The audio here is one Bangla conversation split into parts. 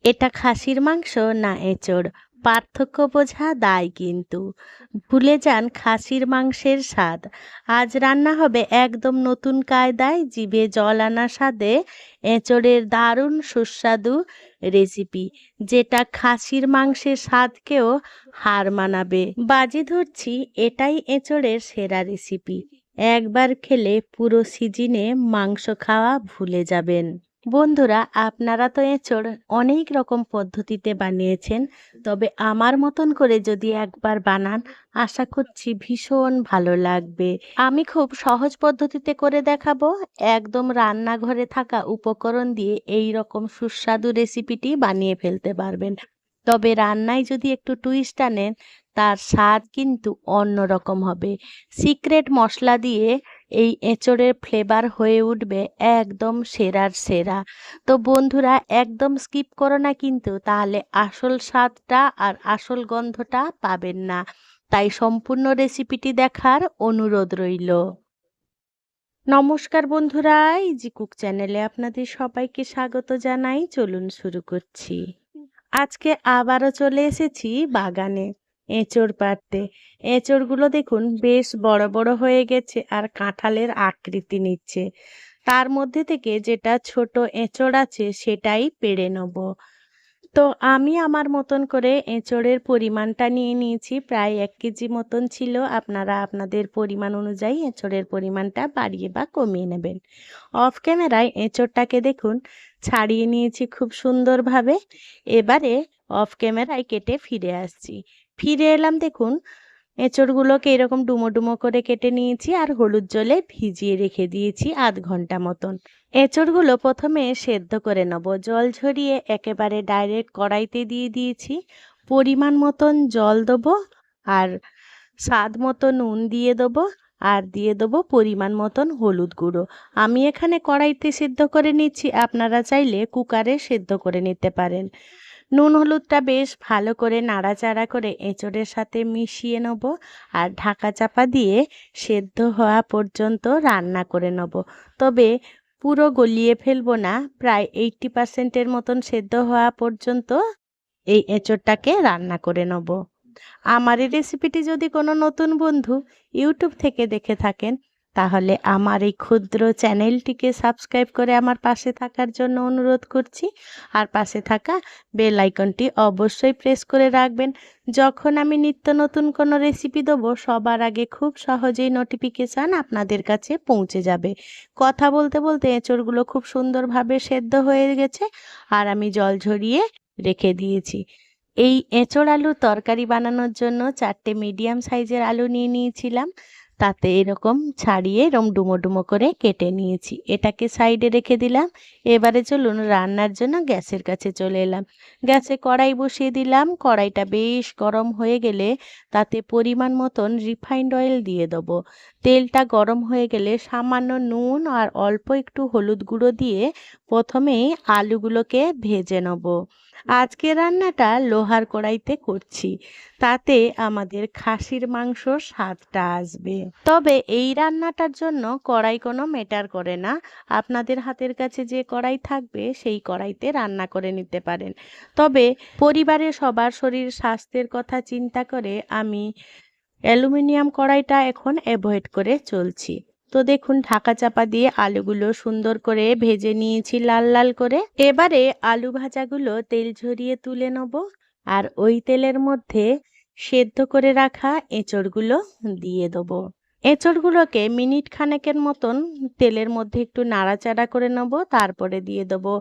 এটা খাসির মাংস না এঁচোড়, পার্থক্য বোঝা দায় কিন্তু। ভুলে যান খাসির মাংসের স্বাদ। আজ রান্না হবে একদম নতুন কায়দায়, জিভে জল আনা স্বাদে এঁচোড়ের দারুণ সুস্বাদু রেসিপি, যেটা খাসির মাংসের স্বাদকেও হার মানাবে। বাজি ধরছি, এটাই এঁচোড়ের সেরা রেসিপি। একবার খেলে পুরো সিজনে মাংস খাওয়া ভুলে যাবেন। বন্ধুরা, আপনারা তো এঁচোড় অনেক রকম পদ্ধতিতে বানিয়েছেন, তবে আমার মতন করে যদি একবার বানান, আশা করছি ভীষণ ভালো লাগবে। আমি খুব সহজ পদ্ধতিতে করে দেখাবো। একদম রান্নাঘরে থাকা উপকরণ দিয়ে এই রকম সুস্বাদু রেসিপিটি বানিয়ে ফেলতে পারবেন। তবে রান্নায় যদি একটু টুইস্ট আনেন, তার স্বাদ কিন্তু অন্যরকম হবে। সিক্রেট মশলা দিয়ে এই এঁচোড়ের ফ্লেভার হয়ে উঠবে একদম সেরার সেরা। তো বন্ধুরা, একদম স্কিপ করো না কিন্তু, তাহলে আসল স্বাদটা আর আসল গন্ধটা পাবেন না। তাই সম্পূর্ণ রেসিপিটি দেখার অনুরোধ রইল। নমস্কার বন্ধুরা, ইজি কুক চ্যানেলে আপনাদের সবাইকে স্বাগত জানাই। চলুন শুরু করছি। আজকে আবারও চলে এসেছি বাগানে এঁচোড় পাড়তে। এঁচোড়গুলো দেখুন বেশ বড় বড় হয়ে গেছে আর কাঁঠালের আকৃতি নিচ্ছে। তার মধ্যে থেকে যেটা ছোট এঁচোড় আছে সেটাই পেড়ে নেব। তো আমি আমার মতন করে এঁচোড়ের পরিমাণটা নিয়ে নিয়েছি, প্রায় 1 কেজি মতন ছিল। আপনারা আপনাদের পরিমাণ অনুযায়ী এঁচোড়ের পরিমাণটা বাড়িয়ে বা কমিয়ে নেবেন। অফ ক্যামেরায় এঁচোড়টাকে দেখুন ছাড়িয়ে নিয়েছি খুব সুন্দরভাবে। এবারে অফ ক্যামেরায় কেটে ফিরে আসছি। ফিরে এলাম, দেখুন এঁচোড়গুলোকে এরকম ডুমো ডুমো করে কেটে নিয়েছি আর হলুদ জলে ভিজিয়ে রেখে দিয়েছি আধ ঘন্টা মতন। এঁচোড়গুলো প্রথমে সেদ্ধ করে নেব। জল ঝরিয়ে একেবারে ডাইরেক্ট কড়াইতে দিয়ে দিয়েছি। পরিমাণ মতন জল দেবো আর স্বাদ মতো নুন দিয়ে দেবো আর দিয়ে দেবো পরিমাণ মতন হলুদ গুঁড়ো। আমি এখানে কড়াইতে সেদ্ধ করে নিচ্ছি, আপনারা চাইলে কুকারে সেদ্ধ করে নিতে পারেন। নুন হলুদটা বেশ ভালো করে নাড়াচাড়া করে এঁচোড়ের সাথে মিশিয়ে নেব আর ঢাকা চাপা দিয়ে সেদ্ধ হওয়া পর্যন্ত রান্না করে নেব। তবে পুরো গলিয়ে ফেলবো না, প্রায় 80% মতন সেদ্ধ হওয়া পর্যন্ত এই এঁচোড়টাকে রান্না করে নেব। আমার এই রেসিপিটি যদি কোনো নতুন বন্ধু ইউটিউব থেকে দেখে থাকেন, তাহলে আমার এই ক্ষুদ্র চ্যানেলটিকে সাবস্ক্রাইব করে আমার পাশে থাকার জন্য অনুরোধ করছি। আর পাশে থাকা বেল আইকনটি অবশ্যই প্রেস করে রাখবেন। যখন আমি নিত্য নতুন কোনো রেসিপি দেবো, সবার আগে খুব সহজেই নোটিফিকেশান আপনাদের কাছে পৌঁছে যাবে। কথা বলতে বলতে এঁচোড়গুলো খুব সুন্দরভাবে সেদ্ধ হয়ে গেছে আর আমি জল ঝরিয়ে রেখে দিয়েছি। এই এঁচোড় আলুর তরকারি বানানোর জন্য 4টে মিডিয়াম সাইজের আলু নিয়ে নিয়েছিলাম। তাতে এরকম ছাড়িয়ে এরকম ডুমো ডুমো করে কেটে নিয়েছি। এটাকে সাইডে রেখে দিলাম। এবারে চলুন রান্নার জন্য গ্যাসের কাছে চলে এলাম। গ্যাসে কড়াই বসিয়ে দিলাম। কড়াইটা বেশ গরম হয়ে গেলে তাতে পরিমাণ মতন রিফাইন্ড অয়েল দিয়ে দেবো। তেলটা গরম হয়ে গেলে সামান্য নুন আর অল্প একটু হলুদ গুঁড়ো দিয়ে প্রথমেই আলুগুলোকে ভেজে নেব। আজকে রান্নাটা লোহার কড়াইতে করছি, তাতে আমাদের খাসির মাংসর স্বাদটা আসবে। তবে এই রান্নাটার জন্য কড়াই কোনো ম্যাটার করে না। আপনাদের হাতের কাছে যে কড়াই থাকবে সেই কড়াইতে রান্না করে নিতে পারেন। তবে পরিবারের সবার শরীর স্বাস্থ্যের কথা চিন্তা করে আমি অ্যালুমিনিয়াম কড়াইটা এখন অ্যাভয়েড করে চলছি। তো দেখুন ঢাকা চাপা দিয়ে আলুগুলো সুন্দর করে ভেজে নিয়েছি লাল লাল করে। এবারে আলু ভাজাগুলো তেল ঝরিয়ে তুলে নেব আর ওই তেলের মধ্যে সেদ্ধ করে রাখা এঁচোড়গুলো দিয়ে দেবো। এঁচোড়গুলোকে মিনিট খানেকের মতন তেলের মধ্যে একটু নাড়াচাড়া করে নেব। তারপরে দিয়ে দেবো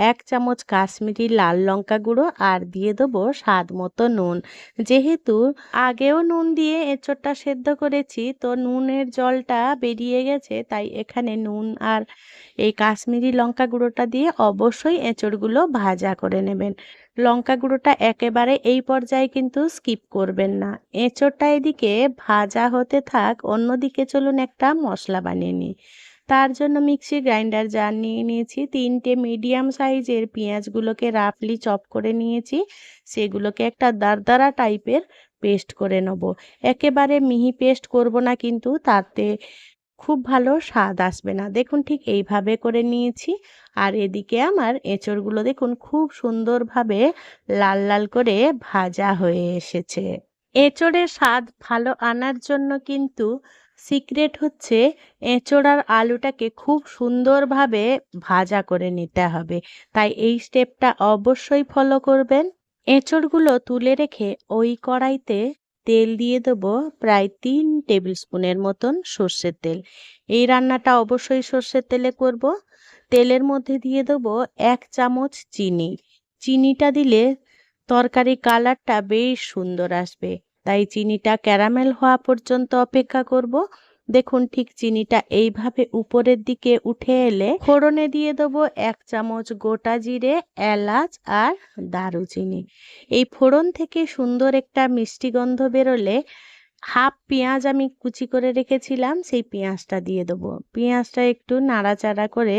1 চামচ কাশ্মীরি লাল লঙ্কা গুঁড়ো আর দিয়ে দেবো স্বাদ মতো নুন। যেহেতু আগেও নুন দিয়ে এঁচোড়টা সেদ্ধ করেছি, তো নুনের জলটা বেরিয়ে গেছে, তাই এখানে নুন আর এই কাশ্মীরি লঙ্কা গুঁড়োটা দিয়ে অবশ্যই এঁচোড়গুলো ভাজা করে নেবেন। লঙ্কা গুঁড়োটা একেবারে এই পর্যায়ে কিন্তু স্কিপ করবেন না। এঁচোড়টা এদিকে ভাজা হতে থাক, অন্যদিকে চলুন একটা মশলা বানিয়ে নিই। তার জন্য মিক্সি গ্রাইন্ডার জার নিয়ে নিয়েছি। 3টে মিডিয়াম সাইজের পেঁয়াজগুলোকে রাফলি চপ করে নিয়েছি। সেগুলোকে একটা দারদারা টাইপের পেস্ট করে নেব। একেবারে মিহি পেস্ট করব না কিন্তু, তাতে খুব ভালো স্বাদ আসবে না। দেখুন ঠিক এইভাবে করে নিয়েছি। আর এদিকে আমার এঁচড়গুলো দেখুন খুব সুন্দরভাবে লাল লাল করে ভাজা হয়ে এসেছে। এঁচড়ের স্বাদ ভালো আনার জন্য কিন্তু সিক্রেট হচ্ছে এঁচড় আর আলুটাকে খুব সুন্দরভাবে ভাজা করে নিতে হবে। তাই এই স্টেপটা অবশ্যই ফলো করবেন। এঁচড়গুলো তুলে রেখে ওই কড়াইতে তেল দিয়ে দেবো প্রায় 3 টেবিল স্পুনের মতন সর্ষের তেল। এই রান্নাটা অবশ্যই সর্ষের তেলে করব। তেলের মধ্যে দিয়ে দেবো 1 চামচ চিনি। চিনিটা দিলে তরকারি কালারটা বেশ সুন্দর আসবে। তাই চিনিটা ক্যারামেল হওয়া পর্যন্ত অপেক্ষা করব। দেখুন ঠিক চিনিটা এইভাবে উপরের দিকে উঠে এলে ফোড়নে দিয়ে দেবো 1 চামচ গোটা জিরে, এলাচ আর দারুচিনি। এই ফোড়ন থেকে সুন্দর একটা মিষ্টি গন্ধ বেরোলে হাফ পেঁয়াজ আমি কুচি করে রেখেছিলাম, সেই পেঁয়াজটা দিয়ে দেবো। পেঁয়াজটা একটু নাড়াচাড়া করে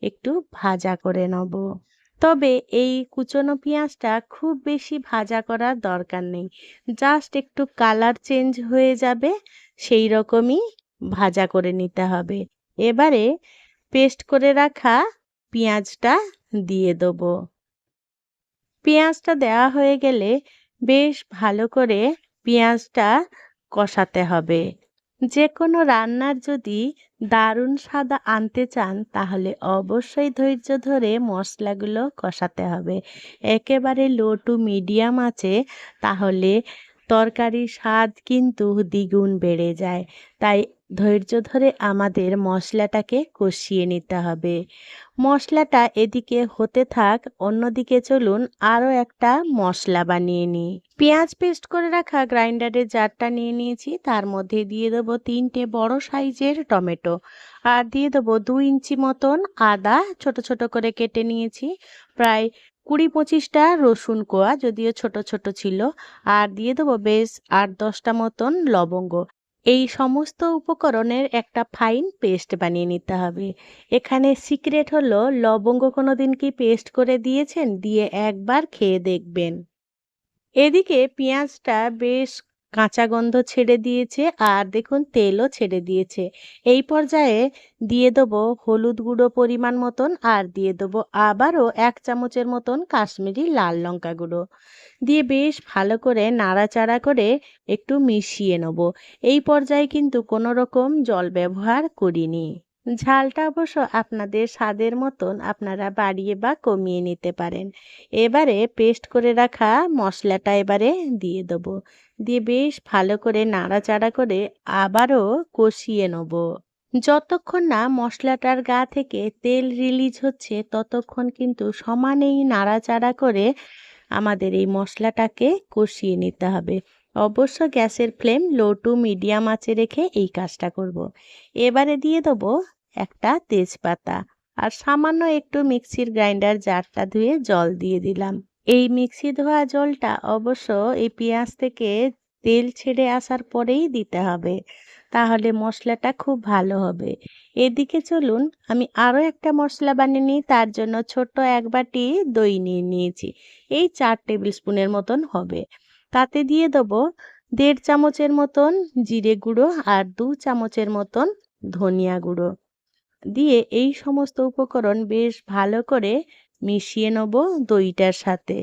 একটু ভাজা করে নেব। তবে এই কুচনো পেঁয়াজটা খুব বেশি ভাজা করার দরকার নেই। জাস্ট একটু কালার চেঞ্জ হয়ে যাবে, সেই রকমই ভাজা করে নিতে হবে। এবারে পেস্ট করে রাখা পেঁয়াজটা দিয়ে দেবো। পেঁয়াজটা দেওয়া হয়ে গেলে বেশ ভালো করে পেঁয়াজটা কষাতে হবে। যে কোনো রান্নার যদি দারুণ স্বাদ আনতে চান তাহলে অবশ্যই ধৈর্য ধরে মশলাগুলো কষাতে হবে। একেবারে লো টু মিডিয়াম আছে, তাহলে তরকারির স্বাদ কিন্তু দ্বিগুণ বেড়ে যায়। তাই ধৈর্য ধরে আমাদের মশলাটাকে কষিয়ে নিতে হবে। মশলাটা এদিকে হতে থাক, অন্যদিকে চলুন আরও একটা মশলা বানিয়ে নিই। পেঁয়াজ পেস্ট করে রাখা গ্রাইন্ডারের জারটা নিয়ে নিয়েছি, তার মধ্যে দিয়ে দেবো 3টে বড় সাইজের টমেটো, আর দিয়ে দেবো 2 ইঞ্চি মতন আদা ছোট ছোট করে কেটে নিয়েছি, প্রায় 20-25টা রসুন কোয়া, যদিও ছোট ছোট ছিল, আর দিয়ে দেবো বেশ 8-10টা মতন লবঙ্গ। এই সমস্ত উপকরণের একটা ফাইন পেস্ট বানিয়ে নিতে হবে। এখানে সিক্রেট হলো লবঙ্গ কোনোদিন কি পেস্ট করে দিয়েছেন? দিয়ে একবার খেয়ে দেখবেন। এদিকে পেঁয়াজটা বেশ কাঁচা গন্ধ ছেড়ে দিয়েছে আর দেখুন তেলও ছেড়ে দিয়েছে। এই পর্যায়ে দিয়ে দেবো হলুদ গুঁড়ো পরিমাণ মতন, আর দিয়ে দেবো আবারও 1 চামচের মতন কাশ্মীরি লাল লঙ্কা গুঁড়ো। দিয়ে বেশ ভালো করে নাড়াচাড়া করে একটু মিশিয়ে নেব। এই পর্যায়ে কিন্তু কোনো রকম জল ব্যবহার করিনি। ঝালটা অবশ্য আপনাদের স্বাদের মতন আপনারা বাড়িয়ে বা কমিয়ে নিতে পারেন। এবারে পেস্ট করে রাখা মশলাটা এবারে দিয়ে দেবো। দিয়ে বেশ ভালো করে নাড়াচাড়া করে আবারও কষিয়ে নেব। যতক্ষণ না মশলাটার গা থেকে তেল রিলিজ হচ্ছে ততক্ষণ কিন্তু সমানেই নাড়াচাড়া করে আমাদের এই মশলাটাকে কষিয়ে নিতে হবে। অবশ্য গ্যাসের ফ্লেম লো টু মিডিয়াম আঁচে রেখে এই কাজটা করব। এবারে দিয়ে দেবো একটা তেজপাতা, আর সামান্য একটু মিক্সির গ্রাইন্ডার জারটা ধুয়ে জল দিয়ে দিলাম। এই মিক্সি ধোয়া জলটা অবশ্য এই পেঁয়াজ থেকে তেল ছেড়ে আসার পরেই দিতে হবে, তাহলে মশলাটা খুব ভালো হবে। এদিকে চলুন আমি আরও একটা মশলা বানিয়ে নিই। তার জন্য ছোট্ট 1 বাটি দই নিয়ে নিয়েছি, এই 4 টেবিল স্পুনের মতন হবে। তাতে দিয়ে দেবো 1.5 চামচের মতন জিরে গুঁড়ো আর 2 চামচের মতন ধনিয়া গুঁড়ো। দিয়ে এই সমস্ত উপকরণ বেশ ভালো করে মিশিয়ে নেব দইটার সাথে।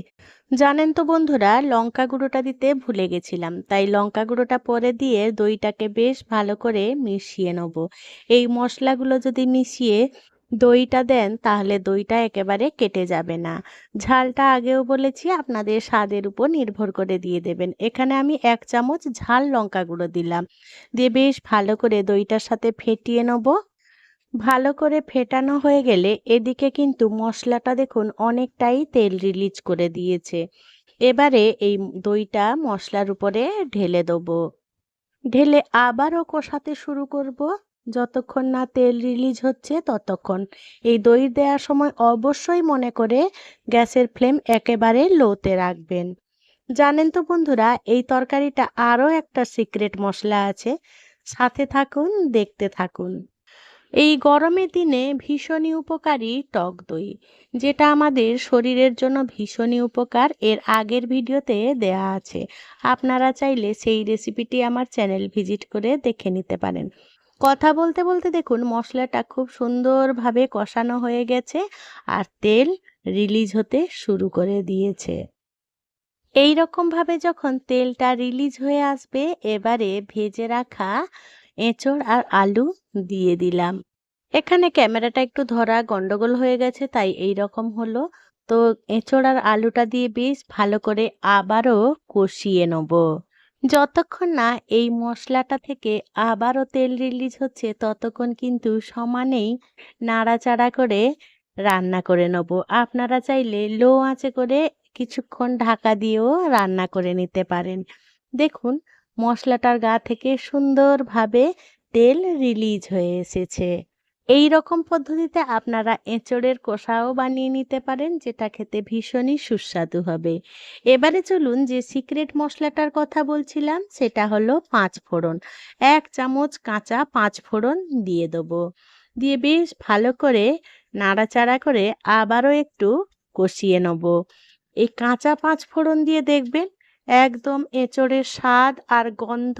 জানেন তো বন্ধুরা, লঙ্কা গুঁড়োটা দিতে ভুলে গেছিলাম, তাই লঙ্কা গুঁড়োটা পরে দিয়ে দইটাকে বেশ ভালো করে মিশিয়ে নেব। এই মশলাগুলো যদি মিশিয়ে দইটা দেন তাহলে দইটা একেবারে কেটে যাবে না। ঝালটা আগেও বলেছি আপনাদের স্বাদের উপর নির্ভর করে দিয়ে দেবেন। এখানে আমি 1 চামচ ঝাল লঙ্কা গুঁড়ো দিলাম। দিয়ে বেশ ভালো করে দইটার সাথে ফেটিয়ে নেব। ভালো করে ফেটানো হয়ে গেলে এদিকে কিন্তু মশলাটা দেখুন অনেকটাই তেল রিলিজ করে দিয়েছে। এবারে এই দইটা মশলার উপরে ঢেলে দেবো। ঢেলে আবারও কষাতে শুরু করব। যতক্ষণ না তেল রিলিজ হচ্ছে ততক্ষণ। এই দই দেওয়ার সময় অবশ্যই মনে করে গ্যাসের ফ্লেম একেবারে লোতে রাখবেন। জানেন তো বন্ধুরা, এই তরকারিটা আরও একটা সিক্রেট মশলা আছে। সাথে থাকুন, দেখতে থাকুন। এই গরমের দিনে ভীষণই উপকারী টক দই, যেটা আমাদের শরীরের জন্য ভীষণই উপকার। এর আগের ভিডিওতে দেয়া আছে, আপনারা চাইলে সেই রেসিপিটি আমার চ্যানেল ভিজিট করে দেখে নিতে পারেন। কথা বলতে বলতে দেখুন মশলাটা খুব সুন্দরভাবে কষানো হয়ে গেছে আর তেল রিলিজ হতে শুরু করে দিয়েছে। এই রকম ভাবে যখন তেলটা রিলিজ হয়ে আসবে, এবারে ভেজে রাখা এঁচড় আর আলু দিয়ে দিলাম। এখানে ক্যামেরাটা একটু ধরা গন্ডগোল হয়ে গেছে, তাই এই রকম হলো। তো এঁচড় আর আলুটা দিয়ে বেশ ভালো করে আবারও কষিয়ে নেব। যতক্ষণ না এই মশলাটা থেকে আবারও তেল রিলিজ হচ্ছে, ততক্ষণ কিন্তু সমানেই নাড়াচাড়া করে রান্না করে নেব। আপনারা চাইলে লো আঁচে করে কিছুক্ষণ ঢাকা দিয়েও রান্না করে নিতে পারেন। দেখুন মশলাটার গা থেকে সুন্দরভাবে তেল রিলিজ হয়ে এসেছে। এই রকম পদ্ধতিতে আপনারা এঁচড়ের কষাও বানিয়ে নিতে পারেন, যেটা খেতে ভীষণই সুস্বাদু হবে। এবারে চলুন যে সিক্রেট মশলাটার কথা বলছিলাম, সেটা হলো ৫ ফোড়ন। ১ চামচ কাঁচা ৫ ফোড়ন দিয়ে দেবো। দিয়ে বেশ ভালো করে নাড়াচাড়া করে আবারও একটু কষিয়ে নেব। এই কাঁচা ৫ ফোড়ন দিয়ে দেখবেন একদম এঁচড়ের স্বাদ আর গন্ধ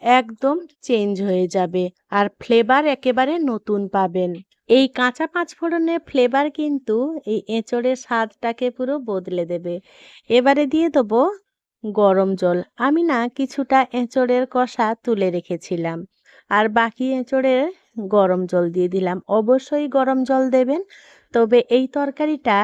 একদম চেঞ্জ হয়ে যাবে আর ফ্লেভার একেবারে নতুন পাবেন। এই কাঁচা ৫ ফোড়নের ফ্লেভার কিন্তু এই এঁচড়ের স্বাদটাকে পুরো বদলে দেবে। এবারে দিয়ে দেবো গরম জল। আমি না কিছুটা এঁচড়ের কষা তুলে রেখেছিলাম আর বাকি এঁচড়ের গরম জল দিয়ে দিলাম। অবশ্যই গরম জল দেবেন, তবে এই তরকারিটা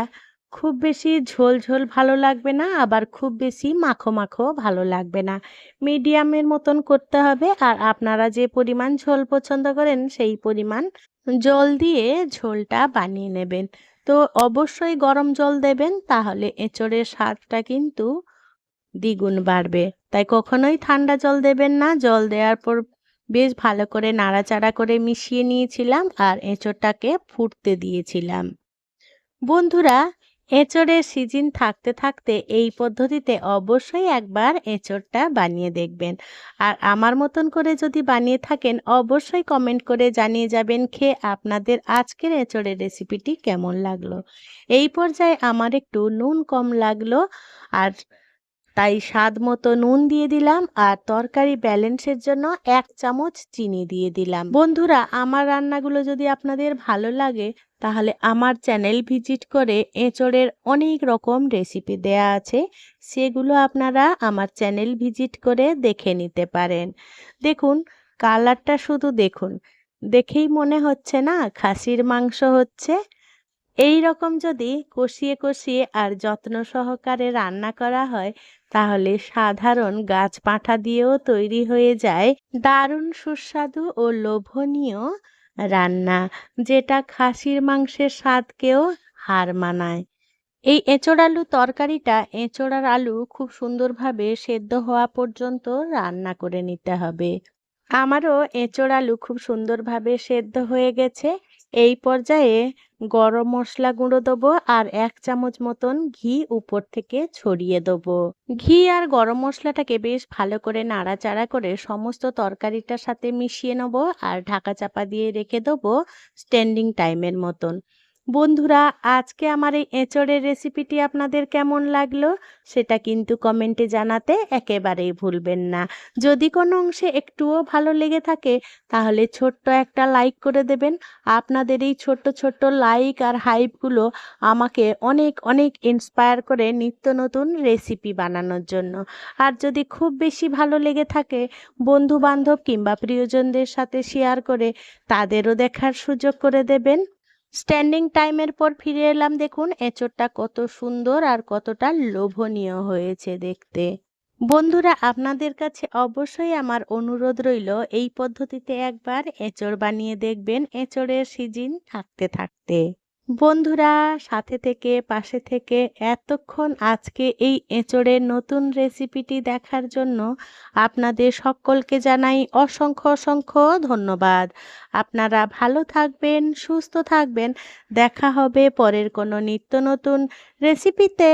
খুব বেশি ঝোল ঝোল ভালো লাগবে না, আবার খুব বেশি মাখো মাখো ভালো লাগবে না। মিডিয়ামের মতন করতে হবে আর আপনারা যে পরিমাণ ঝোল পছন্দ করেন সেই পরিমাণ জল দিয়ে ঝোলটা বানিয়ে নেবেন। তো অবশ্যই গরম জল দেবেন, তাহলে এঁচড়ের স্বাদটা কিন্তু দ্বিগুণ বাড়বে। তাই কখনোই ঠান্ডা জল দেবেন না। জল দেওয়ার পর বেশ ভালো করে নাড়াচাড়া করে মিশিয়ে নিয়েছিলাম আর এঁচড়টাকে ফুটতে দিয়েছিলাম। বন্ধুরা, এঁচড়ের সিজন থাকতে থাকতে এই পদ্ধতিতে অবশ্যই একবার এঁচড়টা বানিয়ে দেখবেন। আর আমার মতন করে যদি বানিয়ে থাকেন, অবশ্যই কমেন্ট করে জানিয়ে যাবেন খেয়ে আপনাদের আজকের এঁচড়ের রেসিপিটি কেমন লাগলো। এই পর্যায়ে আমার একটু নুন কম লাগলো, আর তাই স্বাদ মতো নুন দিয়ে দিলাম আর তরকারি ব্যালেন্সের জন্য ১ চামচ চিনি দিয়ে দিলাম। বন্ধুরা, আমার রান্নাগুলো যদি আপনাদের ভালো লাগে, তাহলে আমার চ্যানেল ভিজিট করে এঁচড়ের অনেক রকম রেসিপি দেয়া আছে, সেগুলো আপনারা আমার চ্যানেল ভিজিট করে দেখে নিতে পারেন। দেখুন কালারটা শুধু দেখুন, দেখেই মনে হচ্ছে না খাসির মাংস হচ্ছে। এই রকম যদি কষিয়ে কষিয়ে আর যত্ন সহকারে রান্না করা হয়, তাহলে সাধারণ গাছ পাঁঠা দিয়েও তৈরি হয়ে যায় দারুণ সুস্বাদু ও লোভনীয় রান্না, যেটা খাসির মাংসের স্বাদকেও হার মানায়। এই এঁচোড় আলু তরকারিটা এঁচোড় আর আলু খুব সুন্দরভাবে সেদ্ধ হওয়া পর্যন্ত রান্না করে নিতে হবে। আমারও এঁচোড় আলু খুব সুন্দরভাবে সেদ্ধ হয়ে গেছে। এই পর্যায়ে গরম মশলা গুঁড়ো দেবো আর ১ চামচ মতন ঘি উপর থেকে ছড়িয়ে দেবো। ঘি আর গরম মশলাটাকে বেশ ভালো করে নাড়াচাড়া করে সমস্ত তরকারিটার সাথে মিশিয়ে নেবো আর ঢাকা চাপা দিয়ে রেখে দেবো স্ট্যান্ডিং টাইমের মতন। বন্ধুরা, আজকে আমার এই এঁচড়ের রেসিপিটি আপনাদের কেমন লাগলো সেটা কিন্তু কমেন্টে জানাতে একেবারেই ভুলবেন না। যদি কোনো অংশে একটুও ভালো লেগে থাকে, তাহলে ছোট্ট একটা লাইক করে দেবেন। আপনাদের এই ছোট্ট ছোট্ট লাইক আর হাইপগুলো আমাকে অনেক অনেক ইন্সপায়ার করে নিত্য নতুন রেসিপি বানানোর জন্য। আর যদি খুব বেশি ভালো লেগে থাকে, বন্ধু বান্ধব কিংবা প্রিয়জনদের সাথে শেয়ার করে তাদেরও দেখার সুযোগ করে দেবেন। স্ট্যান্ডিং টাইমের পর ফিরে এলাম, দেখুন এঁচোড়টা কত সুন্দর আর কতটা লোভনীয় হয়েছে দেখতে। বন্ধুরা, আপনাদের কাছে অবশ্যই আমার অনুরোধ রইল, এই পদ্ধতিতে একবার এঁচড় বানিয়ে দেখবেন এঁচড়ের সিজন থাকতে থাকতে। বন্ধুরা, সাথে থেকে পাশে থেকে এতক্ষণ আজকে এই এঁচড়ের নতুন রেসিপিটি দেখার জন্য আপনাদের সকলকে জানাই অসংখ্য অসংখ্য ধন্যবাদ। আপনারা ভালো থাকবেন, সুস্থ থাকবেন। দেখা হবে পরের কোনো নিত্য নতুন রেসিপিতে।